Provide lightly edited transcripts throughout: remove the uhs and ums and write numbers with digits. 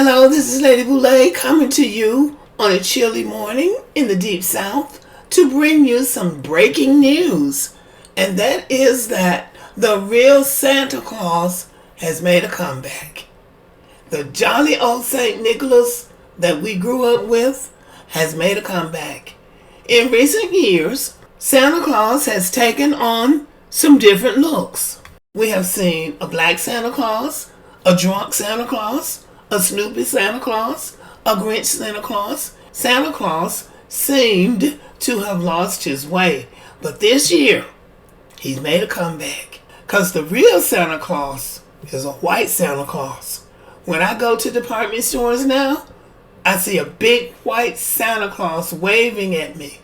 Hello, this is Lady Boulay coming to you on a chilly morning in the Deep South to bring you some breaking news. And that is that the real Santa Claus has made a comeback. The jolly old St. Nicholas that we grew up with has made a comeback. In recent years, Santa Claus has taken on some different looks. We have seen a black Santa Claus, a drunk Santa Claus, a Snoopy Santa Claus, a Grinch Santa Claus. Santa Claus seemed to have lost his way. But this year, he's made a comeback. Because the real Santa Claus is a white Santa Claus. When I go to department stores now, I see a big white Santa Claus waving at me.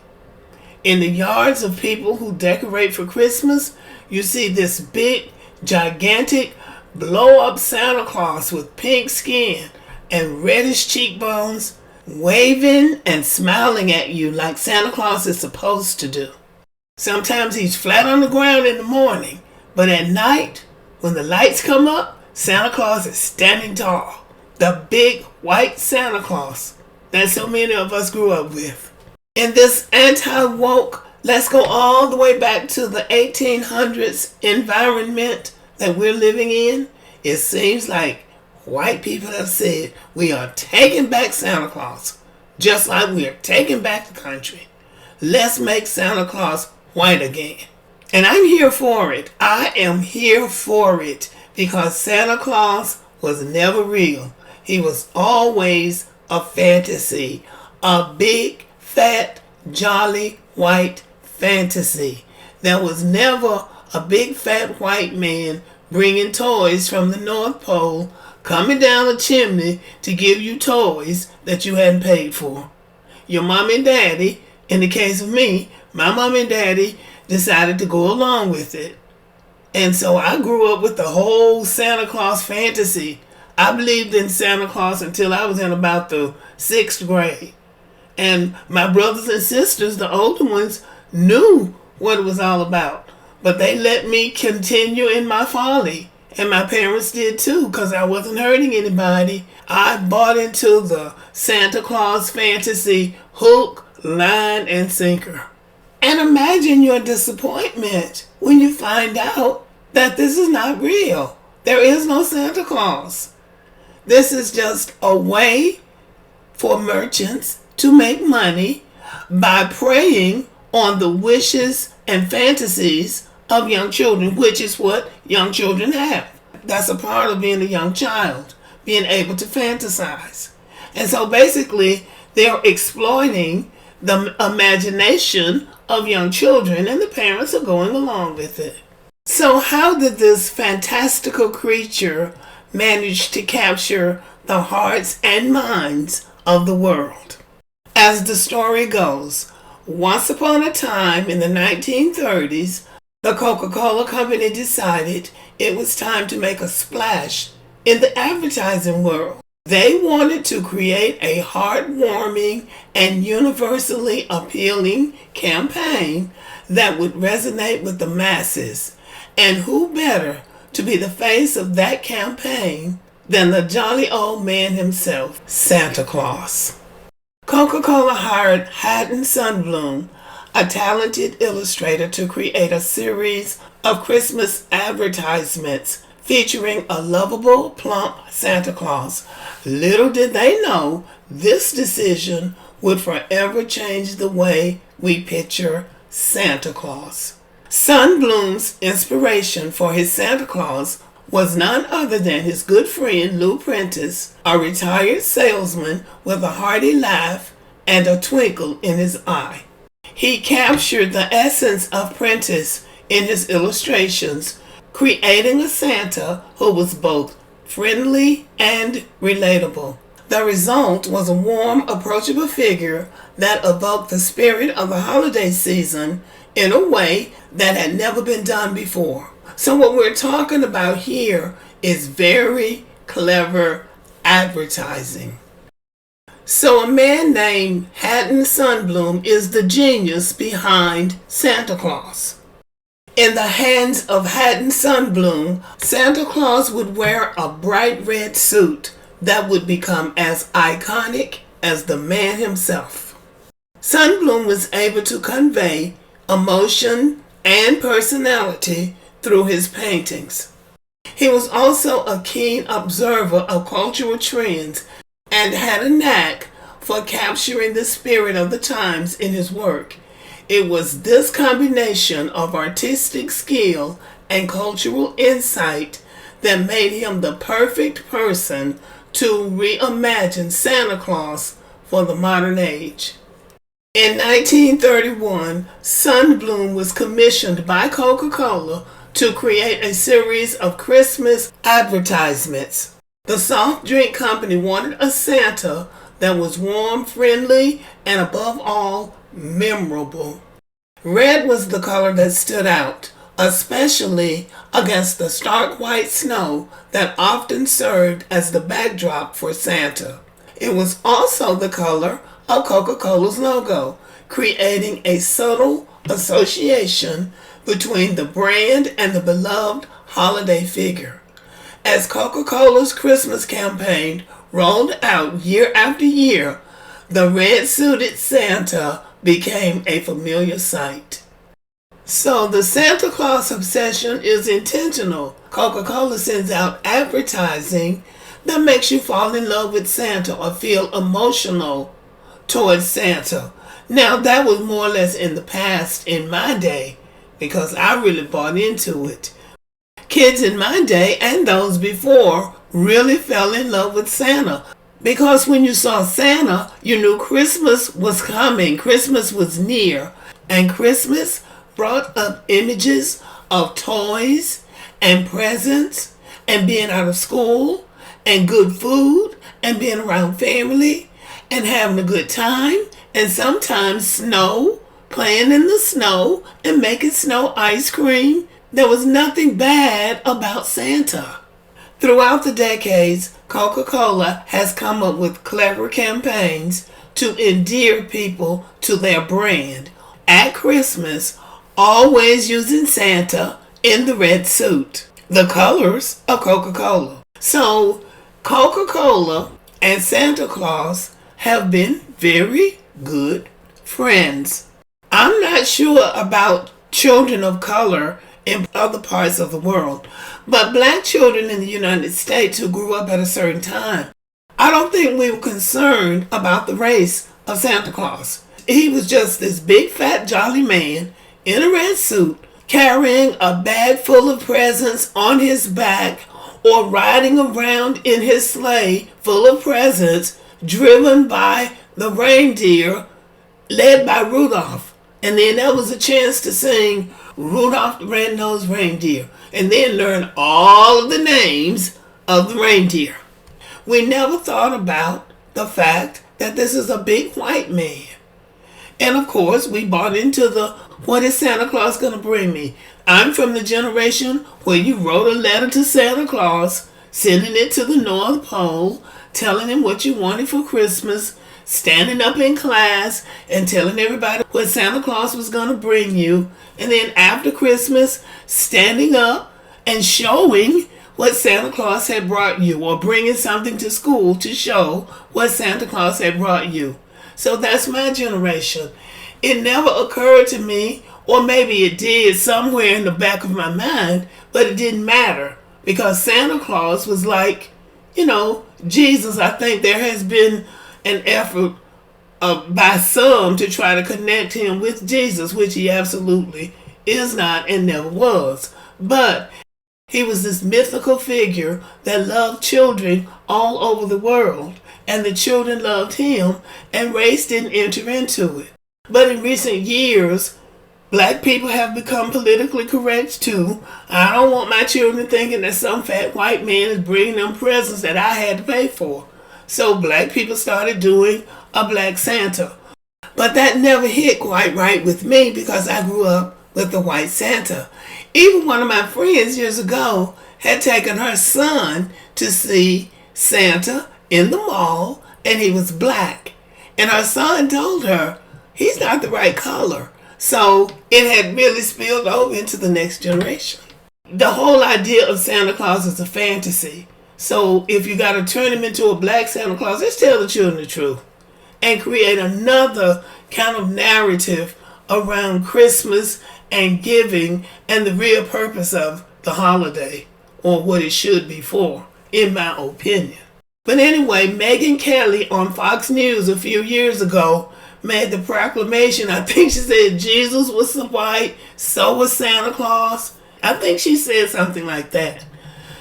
In the yards of people who decorate for Christmas, you see this big, gigantic, blow-up Santa Claus with pink skin and reddish cheekbones, waving and smiling at you like Santa Claus is supposed to do. Sometimes he's flat on the ground in the morning, but at night, when the lights come up, Santa Claus is standing tall. The big white Santa Claus that so many of us grew up with. In this anti-woke, let's go all the way back to the 1800s environment that we're living in, it seems like white people have said we are taking back Santa Claus, just like we are taking back the country. Let's make Santa Claus white again. And I'm here for it. I am here for it because Santa Claus was never real. He was always a fantasy, a big, fat, jolly, white fantasy. There was never a big fat white man bringing toys from the North Pole, coming down a chimney to give you toys that you hadn't paid for. Your mom and daddy, in the case of me, my mom and daddy decided to go along with it. And so I grew up with the whole Santa Claus fantasy. I believed in Santa Claus until I was in about the 6th grade. And my brothers and sisters, the older ones, knew what it was all about. But they let me continue in my folly. And my parents did too, because I wasn't hurting anybody. I bought into the Santa Claus fantasy hook, line, and sinker. And imagine your disappointment when you find out that this is not real. There is no Santa Claus. This is just a way for merchants to make money by preying on the wishes and fantasies of young children, which is what young children have. That's a part of being a young child, being able to fantasize. And so basically, they're exploiting the imagination of young children, and the parents are going along with it. So how did this fantastical creature manage to capture the hearts and minds of the world? As the story goes, once upon a time in the 1930s, the CocaCola Company decided it was time to make a splash in the advertising world. They wanted to create a heartwarming and universally appealing campaign that would resonate with the masses. And who better to be the face of that campaign than the jolly old man himself, Santa Claus? Coca-Cola hired Haddon Sundblom, a talented illustrator, to create a series of Christmas advertisements featuring a lovable, plump Santa Claus. Little did they know this decision would forever change the way we picture Santa Claus. Sundblom's inspiration for his Santa Claus was none other than his good friend Lou Prentice, a retired salesman with a hearty laugh and a twinkle in his eye. He captured the essence of Prentice in his illustrations, creating a Santa who was both friendly and relatable. The result was a warm, approachable figure that evoked the spirit of the holiday season in a way that had never been done before. So what we're talking about here is very clever advertising. So a man named Haddon Sundblom is the genius behind Santa Claus. In the hands of Haddon Sundblom, Santa Claus would wear a bright red suit that would become as iconic as the man himself. Blum was able to convey emotion and personality through his paintings. He was also a keen observer of cultural trends and had a knack for capturing the spirit of the times in his work. It was this combination of artistic skill and cultural insight that made him the perfect person to reimagine Santa Claus for the modern age. In 1931, Blum was commissioned by Coca-Cola to create a series of Christmas advertisements. The soft drink company wanted a Santa that was warm, friendly, and above all, memorable. Red was the color that stood out, especially against the stark white snow that often served as the backdrop for Santa. It was also the color of Coca-Cola's logo, creating a subtle association between the brand and the beloved holiday figure. As Coca-Cola's Christmas campaign rolled out year after year, the red-suited Santa became a familiar sight. So the Santa Claus obsession is intentional. Coca-Cola sends out advertising that makes you fall in love with Santa or feel emotional towards Santa. Now that was more or less in the past in my day because I really bought into it. Kids in my day and those before really fell in love with Santa because when you saw Santa, you knew Christmas was coming, Christmas was near, and Christmas brought up images of toys and presents and being out of school and good food and being around family and having a good time and sometimes snow, playing in the snow and making snow ice cream. There was nothing bad about Santa. Throughout the decades, Coca-Cola has come up with clever campaigns to endear people to their brand. At Christmas, always using Santa in the red suit, the colors of Coca-Cola. So, Coca-Cola and Santa Claus have been very good friends. I'm not sure about children of color in other parts of the world, but black children in the United States who grew up at a certain time, I don't think we were concerned about the race of Santa Claus. He was just this big fat jolly man in a red suit carrying a bag full of presents on his back or riding around in his sleigh full of presents driven by the reindeer led by Rudolph. And then there was a chance to sing Rudolph the Red-Nosed Reindeer and then learn all of the names of the reindeer. We never thought about the fact that this is a big white man. And of course, we bought into the, what is Santa Claus going to bring me? I'm from the generation where you wrote a letter to Santa Claus, sending it to the North Pole, telling him what you wanted for Christmas, standing up in class and telling everybody what Santa Claus was going to bring you. And then after Christmas, standing up and showing what Santa Claus had brought you or bringing something to school to show what Santa Claus had brought you. So that's my generation. It never occurred to me, or maybe it did somewhere in the back of my mind, but it didn't matter because Santa Claus was like, Jesus. I think there has been an effort by some to try to connect him with Jesus, which he absolutely is not and never was. But he was this mythical figure that loved children all over the world, and the children loved him, and race didn't enter into it. But in recent years, black people have become politically correct too. I don't want my children thinking that some fat white man is bringing them presents that I had to pay for. So black people started doing a black Santa. But that never hit quite right with me because I grew up with the white Santa. Even one of my friends years ago had taken her son to see Santa in the mall, and he was black. And her son told her, he's not the right color. So it had really spilled over into the next generation. The whole idea of Santa Claus is a fantasy. So if you got to turn him into a black Santa Claus, just tell the children the truth and create another kind of narrative around Christmas and giving and the real purpose of the holiday, or what it should be for, in my opinion. But anyway, Megyn Kelly on Fox News a few years ago made the proclamation. I think she said Jesus was white, so was Santa Claus. I think she said something like that.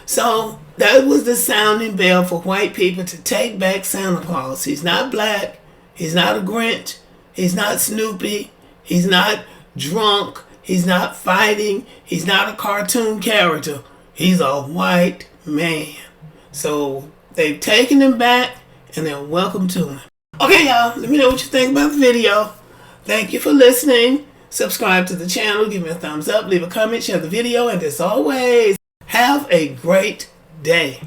So that was the sounding bell for white people to take back Santa Claus. He's not black. He's not a Grinch. He's not Snoopy. He's not drunk. He's not fighting. He's not a cartoon character. He's a white man. So they've taken him back and they're welcome to him. Okay, y'all, let me know what you think about the video. Thank you for listening. Subscribe to the channel, give me a thumbs up, leave a comment, share the video, and as always, have a great day.